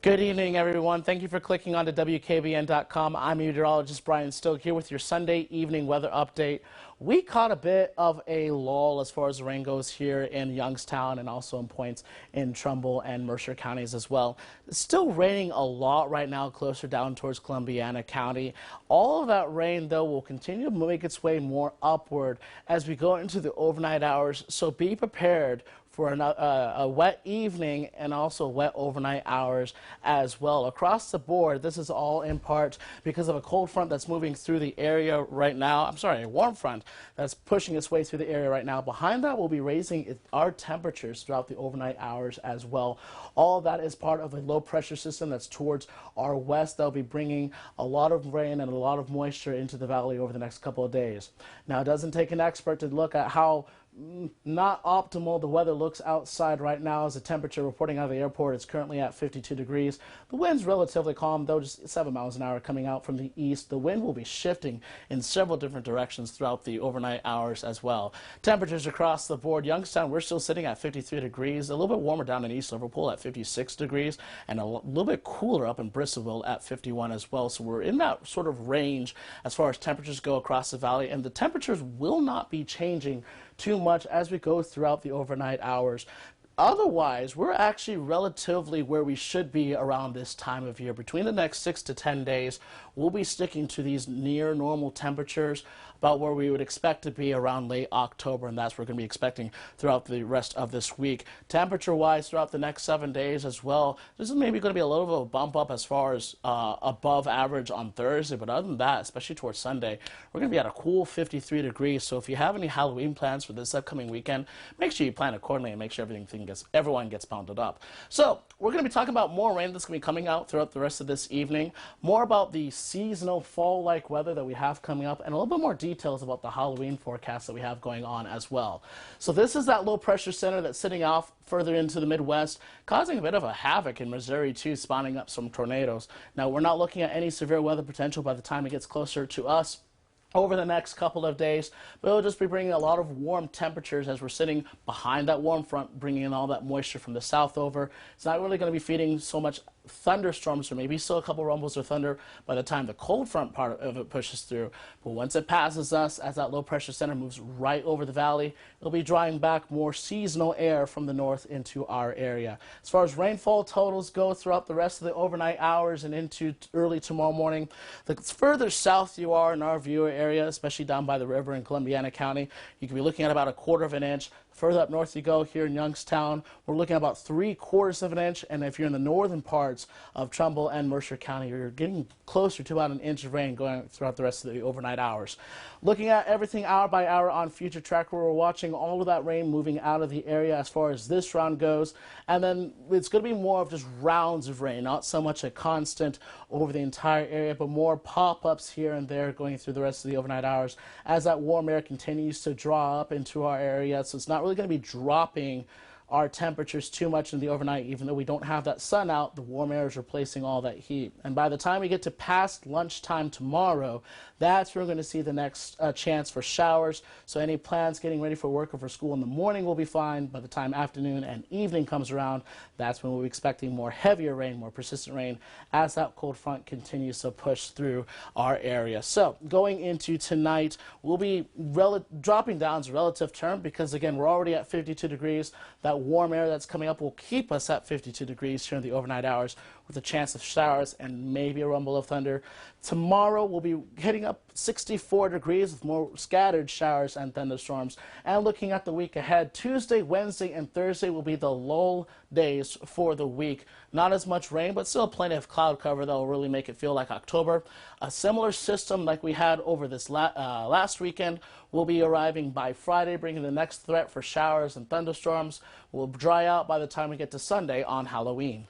Good evening, everyone. Thank you for clicking on to WKBN.com. I'm meteorologist Brian Stokes here with your Sunday evening weather update. We caught a bit of a lull as far as the rain goes here in Youngstown and also in points in Trumbull and Mercer counties as well. It's still raining a lot right now closer down towards Columbiana County. All of that rain, though, will continue to make its way more upward as we go into the overnight hours, so be prepared for a wet evening and also wet overnight hours as well. Across the board, this is all in part because of a cold front that's moving through the area right now. I'm sorry, a warm front that's pushing its way through the area right now. Behind that, we'll be raising our temperatures throughout the overnight hours as well. All of that is part of a low pressure system that's towards our west. That'll be bringing a lot of rain and a lot of moisture into the valley over the next couple of days. Now, it doesn't take an expert to look at how not optimal the weather looks outside right now. As the temperature reporting out of the airport is currently at 52 degrees. The wind's relatively calm, though, just 7 miles an hour coming out from the east. The wind will be shifting in several different directions throughout the overnight hours as well. Temperatures across the board. Youngstown, we're still sitting at 53 degrees. A little bit warmer down in East Liverpool at 56 degrees, and a little bit cooler up in Bristolville at 51 as well. So we're in that sort of range as far as temperatures go across the valley, and the temperatures will not be changing too much as we go throughout the overnight hours. Otherwise, we're actually relatively where we should be around this time of year. Between the next 6 to 10 days, we'll be sticking to these near normal temperatures, about where we would expect to be around late October, and that's what we're going to be expecting throughout the rest of this week. Temperature-wise, throughout the next 7 days as well, this is maybe going to be a little bit of a bump up as far as above average on Thursday, but other than that, especially towards Sunday, we're going to be at a cool 53 degrees. So if you have any Halloween plans for this upcoming weekend, make sure you plan accordingly and make sure everyone gets bundled up. So we're going to be talking about more rain that's going to be coming out throughout the rest of this evening, more about the seasonal fall-like weather that we have coming up, and a little bit more details about the Halloween forecast that we have going on as well. So this is that low pressure center that's sitting off further into the Midwest, causing a bit of a havoc in Missouri too, spawning up some tornadoes. Now, we're not looking at any severe weather potential by the time it gets closer to us over the next couple of days, but it'll just be bringing a lot of warm temperatures as we're sitting behind that warm front, bringing in all that moisture from the south over. It's not really going to be feeding so much thunderstorms, or maybe still a couple rumbles of thunder by the time the cold front part of it pushes through. But once it passes us, as that low pressure center moves right over the valley, it'll be drawing back more seasonal air from the north into our area. As far as rainfall totals go throughout the rest of the overnight hours and into early tomorrow morning, the further south you are in our view area, especially down by the river in Columbiana County, you can be looking at about 1/4 of an inch. Further up north you go, here in Youngstown, we're looking at about 3/4 of an inch, and if you're in the northern parts of Trumbull and Mercer County, you're getting closer to about 1 inch of rain going throughout the rest of the overnight hours. Looking at everything hour by hour on Future Tracker, we're watching all of that rain moving out of the area as far as this round goes, and then it's going to be more of just rounds of rain, not so much a constant over the entire area, but more pop-ups here and there going through the rest of the overnight hours as that warm air continues to draw up into our area. So it's not really going to be dropping our temperatures too much in the overnight. Even though we don't have that sun out, the warm air is replacing all that heat. And by the time we get to past lunchtime tomorrow, that's where we're going to see the next chance for showers. So any plans getting ready for work or for school in the morning will be fine. By the time afternoon and evening comes around, that's when we'll be expecting more heavier rain, more persistent rain, as that cold front continues to push through our area. So going into tonight, we'll be dropping down as a relative term because, again, we're already at 52 degrees. That warm air that's coming up will keep us at 52 degrees here in the overnight hours with a chance of showers and maybe a rumble of thunder. Tomorrow we'll be hitting up 64 degrees with more scattered showers and thunderstorms. And looking at the week ahead, Tuesday, Wednesday, and Thursday will be the lull days for the week. Not as much rain, but still plenty of cloud cover that will really make it feel like October. A similar system like we had over this last weekend will be arriving by Friday, bringing the next threat for showers and thunderstorms. Will dry out by the time we get to Sunday on Halloween.